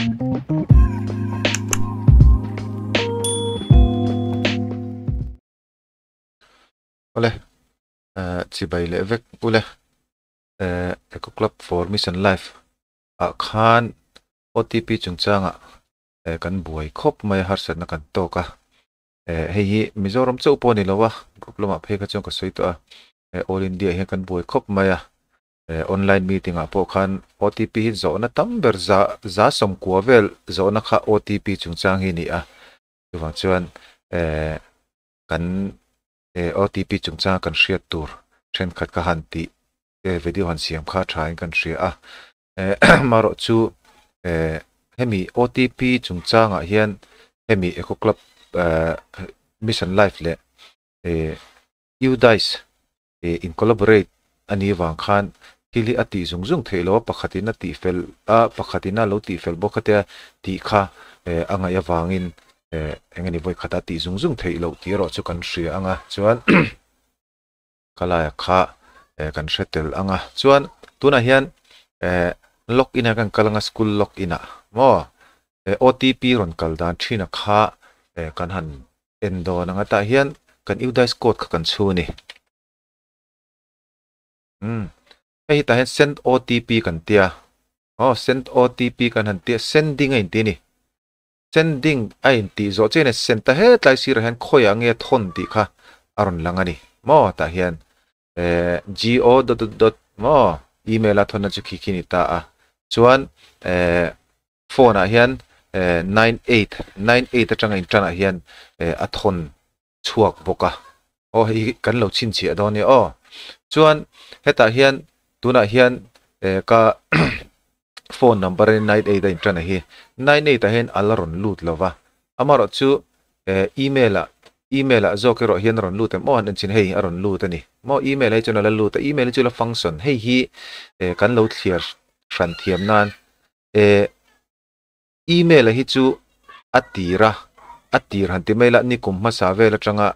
Oleh chỉ bày lệ vek ule Eco Club for Mission Life khan OTP chung changa kan buai khop mai har sat na kan to ka hei Mizoram chau po ni lawa group lama phe ka chung ka soi to All India he kan buai khop mai online meeting a po khan OTP hi zo na tamber za som ko vel zo na kha OTP chung chang hi ni a chuwang chuan kan OTP chung chang kan share tur thren khat ka han ti video han siam kha thain kan share a maro chu hemi OTP chung chang a hian hemi Eco Club Mission Life le UDICE in collaborate ani wang khan hili ati zung thelo pakhatina ti fel a pakhatina lo ti fel bokhatia ti kha anga ya wangin engani voi khata ti zung thelo ti ro chu kan shria anga chuan kala kha kan settle anga chuan tuna hian login kan kalanga school login a mo OTP ron kaldan thina kha kan han endo nanga ta hian kan UDICE code kan chu ni hei ta hian send OTP kan tia send OTP kan han tia sending ai ti ni sending ai ti zo chene send ta he tlai sir han khoya nge thon ti kha aron langani mo ta hian go. mo email a thona chu khikini ta a chuan phone a hian 98 atanga intana hian a thon chuak boka hi kan lo chin chi adoni chuan heta hian tuna hian ka phone number 98 intana hi 98 a hian alaron lut lova amaro chu email a zo ke ro hian ron lut mo an chin hei aron lut ani mo email ai chuna la lut email chu la function hei hi kan lo thliar ran thiam nan email hi chu atir han ti maila ni kum ma sa vela tanga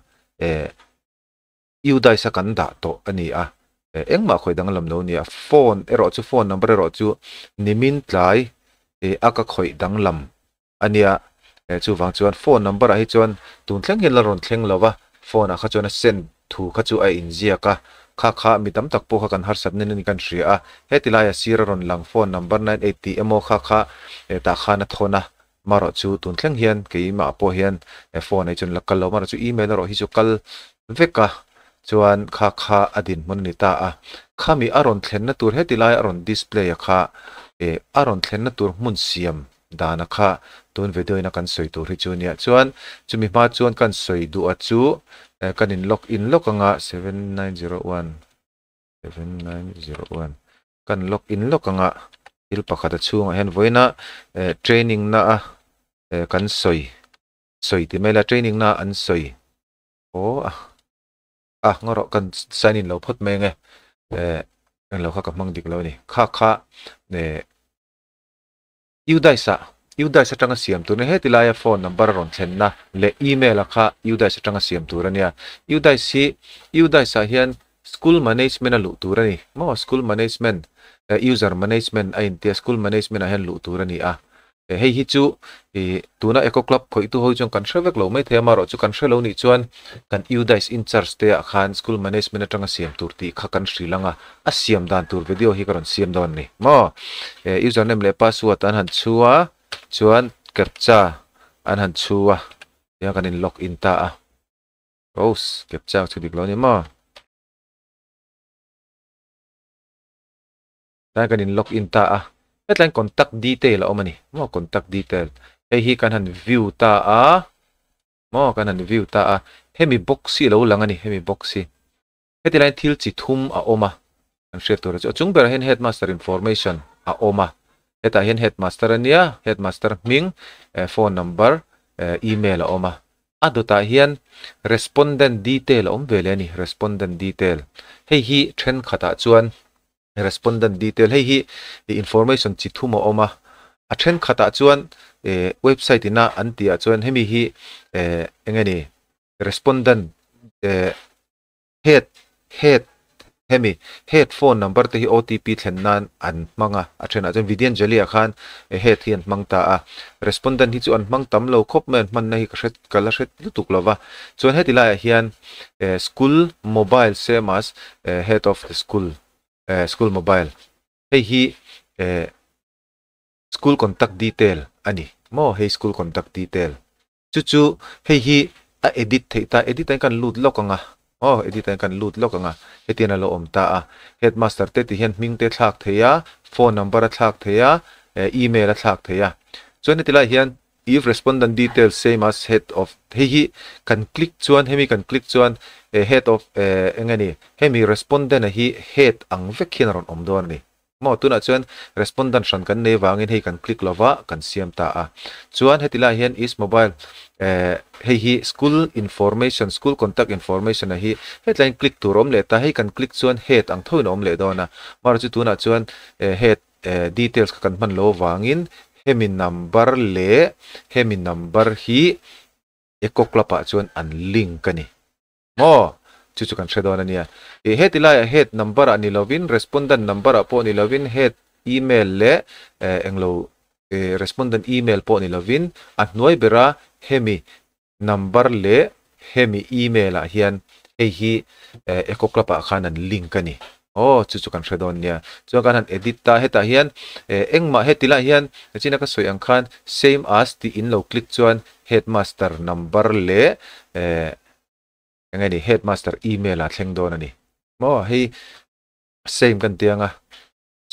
UDICE kan da to ani a engma khoi dang lam lo ni a phone ero chu phone number ero chu nimin tlai aka khoi dang lam ania chu wang chuan phone number a hi chuan tun thleng hin la ron thleng lova phone a kha chuan send thu kha chu a injia ka kha mi tam tak po kha kan har sat nen kan ria a hetilaya sira ron lang phone number 980 emo kha ta khana thona maro chu tun thleng hian ke ma po hian phone ai chun lakal lo maro chu email ro hi chu kal veka chuan kha adin mon ni ta a khami aron thlen na tur hetilaya aron display a kha aron thlen na tur mun siam dana kha tun video ina kan soi tur hi chu nia chuan chumi ma chuan kan soi du a chu kanin login lokanga 7901 kan login lokanga il pakhata chunga hen voina training na kan soi ti mela training na an soi ngoro kan sign in lo phot me nge kan lo kha ka mang dik lo ni kha UDICE atanga siam tu ne hetilaya phone number ron thlenna le email a kha UDICE atanga siam turania UDICE a hian school management a lu turani mo school management user management a intia school management a hian lu turani a hei hi chu tuna Eco Club khoi tu ho chung kan shrevek lo mai thema ro chu kan shrelo ni chuan kan UDICE in charge te a khan school management atanga siam tur ti kha kan shrilanga a siam dan tur video hi karon siam don ni mo username le password an han chua chuan captcha an han chua ya kanin login ta a captcha chu dik lo ni mo ta kanin login ta a headline contact detail omani mo contact detail hi kan han view ta a hemi boxi lo langani hemi boxi headline thil chi thum a oma an share tur chu chung ber hen headmaster information a oma eta hian headmaster ania headmaster ming phone number email a oma adota hian respondent detail om vele ani respondent detail hi then khata chuan respondent detail hi information chi thuma oma a then khata chuan website ina antia chuan hemi hi engani respondent head hemi headphone number te hi OTP thlennan an manga a thena chen vidian jali a khan head hian mangta a respondent hi chu an mang tam lo khop men man nei ka hret kala hret lutuk lova chuan hetilai hian school mobile same as head of the school mobile hei hi school contact detail ani mo hei school contact detail chu hei hi a edit theita edit kan lut lokanga edit kan lut lokanga hetiana lo omta a headmaster te ti hian ming te thlak theya phone number a thlak theya email a thlak theya chuan hetilai hian if respondent details same as head of hei hi kan click chuan hemi kan click chuan head of engani hemi respondent hi head ang vekhin ron omdon ni mo tuna chuan respondent ran kan nei wangin hei kan click lova kan siam ta a chuan hetila hian is mobile hei hi school information school contact information a hi headline click turom le ta hei kan click chuan head ang thoin om le dona mar chu tuna chuan head details kan man lo wangin hemi number le hemi number hi ekoklapa chuan an link kani mo chu kan shedon ania hetilai head number ani lovin respondent number po ni lovin head email le englo respondent email po ni lovin at noi bera hemi number le hemi email a hian hi ekoklapa khan an link kani chu kan shedon nia chu kan edit ta heta hian engma hetila hian china ka soi ang khan same as the in lo click chuan headmaster number le ngani headmaster email a thleng don ani mo hei same kan tianga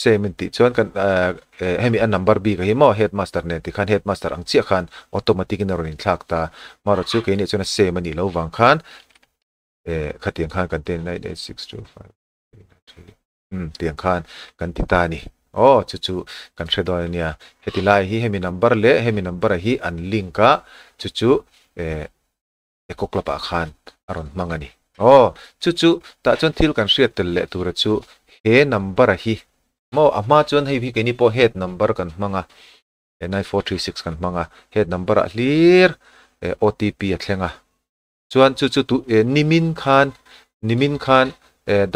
same ti chuan kan hemi an number b ka hi mo headmaster ne ti khan headmaster ang chi khan automatic in ron thlak ta mara chu ke ni chuna same ani lo wang khan khatiang khan kan ten 98625 tiang khan kan ti ta ni chu kan shedon ania hetilai hi hemi number le hemi number hi an linka chu ekoklapa khan aron mangani chu ta chon thil kan hriat tel le tura chu he number hi mo ama chon hei hi keni po head number kan manga 9436 kan manga head number a clear OTP a thlenga chuan chu tu nimin khan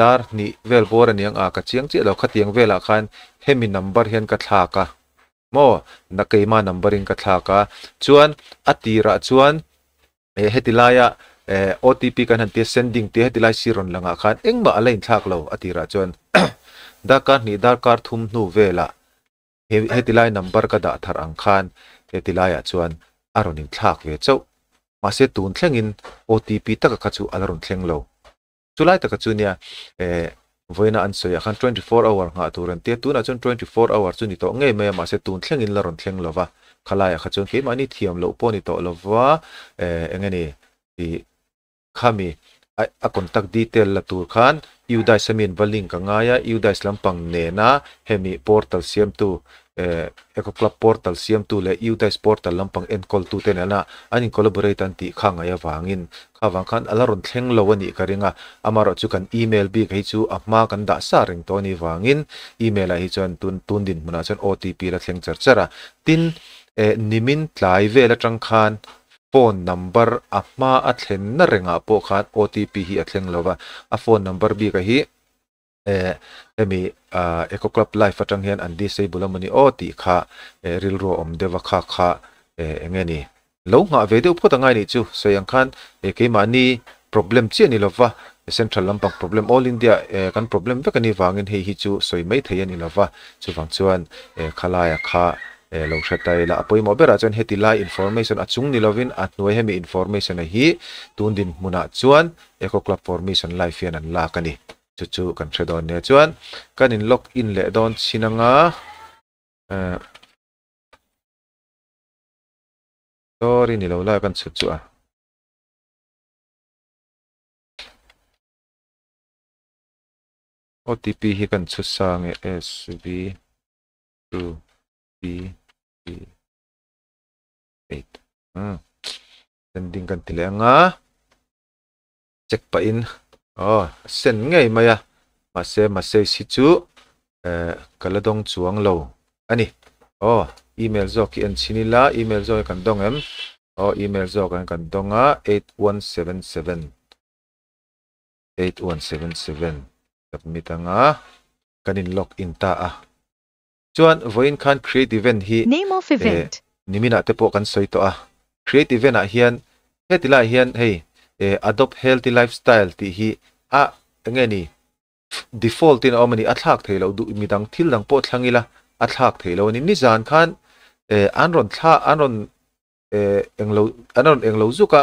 dar ni vel bor aniang a ka chiang chi lo khatiang vela khan hemi number hian ka thlaka mo na keima numbering ka thlaka chuan atira chuan hetilaya OTP kan han te sending te hetilai siron langa khan engma alain thak lo atira chuan dakar thum nu vela hetilai number ka da thar ang khan hetilaya chuan aronin thak ve chau ma se tun thlengin OTP taka ka chu alaron thleng lo chulai taka chu nia voina an soya khan 24 hour nga turan te tuna chun 24 hour chu ni to ngei me ma se tun thlengin laron thleng lova khalaya kha chun ke mani thiam lo po ni to lova engani ti khami a contact detail la tur khan udai samin valing ka ngaya udai lampang ne na hemi portal siam tu eco club portal siam tu le udai portal lampang encall tu te na ani collaborate anti khanga ya wangin khawang khan alaron thleng lo ani karinga amaro chu kan email bi kai chu ama kan da sa ring to ni wangin email a hi chuan tun din muna chuan OTP la thleng charchara tin nimin tlai ve la tang khan phone number ama a thlen na renga po khan OTP hi a thleng lova a phone number bi ka hi emi eco club life atang hian an disable amani ti kha ril ro om dewa kha engeni lo nga ve deuh phota ngai ni chu soyang khan ke mani problem chi ani lova central lampang problem all india kan problem vekani wangin hei hi chu soi mai thei ani lova chu wang chuan khalaya kha lo shatai la apoi mo bera chuan hetilai information achung ni lovin at noi hemi information a hi tundin muna chuan eco club formation life hian an la kani chu kan thredon ne chuan kan in log in le don sinanga sorry ni lo la kan chu a OTP hi kan chu sang SV 2 B 8 sending kan tilenga check pa in send ngay maya mase si chu kaladong chuang lo ani email zo ki en chinila email zo kan dong em email zo kan donga 8177 submit anga kanin log in ta a chuan voin khan create event hi Name of event. nimina te po kan soi to a create event a hian hetila hian hei adopt healthy lifestyle ti hi a ngeni default in omani athak theilo du midang thil dang po thlangila athak theilo ni zan khan anron thla anron englo zuka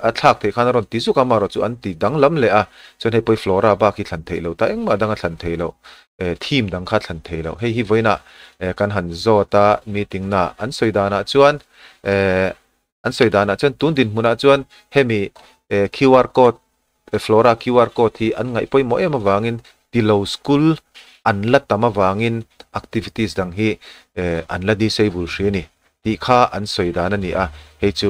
athak the khan ron ti zuka maro chu an ti dang lam le a chon he poi flora ba ki thlan theilo ta engma danga thlan theilo team dang kha thlan theilo hei hi voina kan han zota meeting na an soidana chuan an soidana chuan tundin hmuna chuan hemi QR code flora QR code hi an ngai poi mo ema wangin tilo school an la tama wangin activities dang hi an la disable shini ti kha an soidana ni a hei chu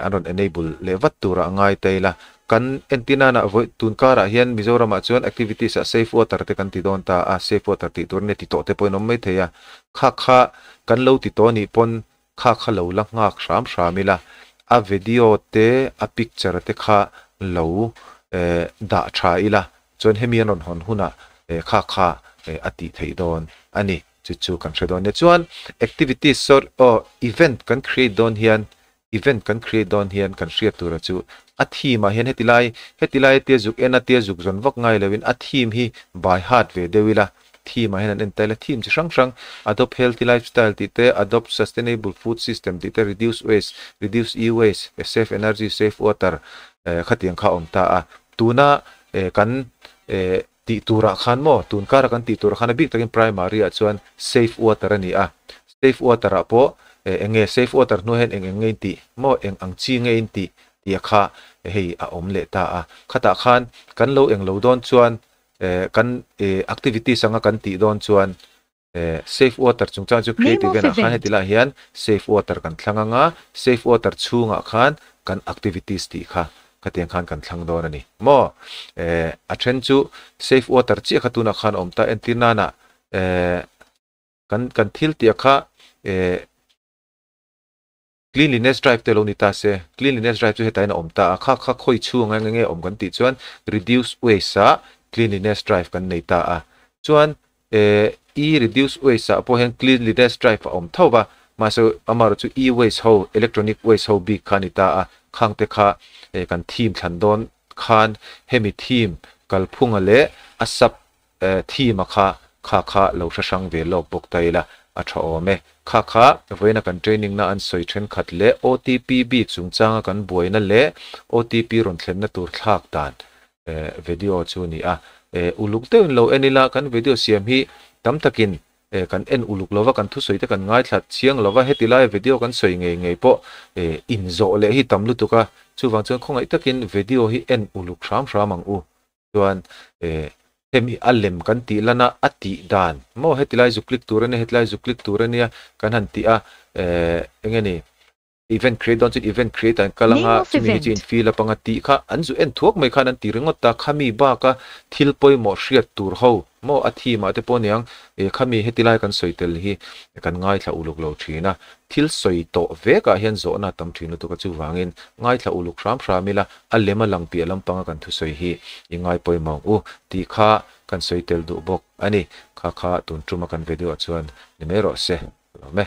anon enable le wat tura ngai teila kan entina na voi tunkara hian Mizoram chuan activities a safe water te kan ti don ta a safe water ti tur ne ti to te poinom mai theya kha kan lo ti to ni pon kha lo la ngak shram shramila a video te a picture te kha lo da tha ila chon hemian on hon huna kha ati theidon ani chu kan shedon ne chuan activities sort o event kan create don hian event kan create don hian kan share tura chu a theme a hian hetilai te juk ena te juk zon vak ngai lewin a theme hi by heart ve dewila theme a hian an entire theme chi sang adopt healthy lifestyle ti te adopt sustainable food system ti te reduce waste reduce e-waste save energy save water khatiang kha om ta a tuna kan ti tura khan mo tun kara kan ti tura khan big takin primary a chuan safe water ani a safe water a po enge safe water no hen enge ti mo ang chi nge in ti kha hei a om le ta a khata khan kan lo eng lo don chuan kan activity sanga kan ti don chuan safe water chungchang chu creative na khan hetila hian safe water kan thlanganga safe water chunga khan kan activities ti kha katiang khan kan thlang don ani mo a then chu safe water chi khatuna khan omta entina na kan thil ti kha cleanliness drive te lo ni ta se cleanliness drive chu hetai na omta kha khoi chu nge om kan ti chuan reduce waste sa cleanliness drive kan nei ta a chuan reduce waste sa po hen cleanliness drive om thoba ma so amaro chu e-waste ho electronic waste ho big khanita a khang te kha kan theme thandon khan hemi theme kalphunga le asap theme kha lo sang ve lo bok taila a tha ome kha voina kan training na an soi then khat le OTP big chungchanga kan boina le OTP ron thlenna tur thlak dan video chu ni a uluk te lo enila kan video siam hi tam takin kan en uluk lova kan thu soi te kan ngai thlat chiang lova hetilai video kan soi ngei po in zo le hi tamlu tuka chuwang chuan khongai takin video hi en uluk shram ang u chuan hemi alem kan ti lana ati dan mo hetilai zu click turani hetilai zu click turani kan han ti a engeni event create on event create an kalanga chimi chin feel apanga ti kha anzu en thuak mai khan an ti ringot ta khami ba ka thil poi mo hriat tur ho mo athi ma te poniang khami hetilai kan soitel hi kan ngai thla uluk lo thina thil soi to ve ka hian zo na tam thinu to ka chu wangin ngai thla uluk shramila alema langpi alampanga kan thu soi hi ingai poi mo u ti kha kan soitel du bok ani kha tun truma kan video chuan nimero se me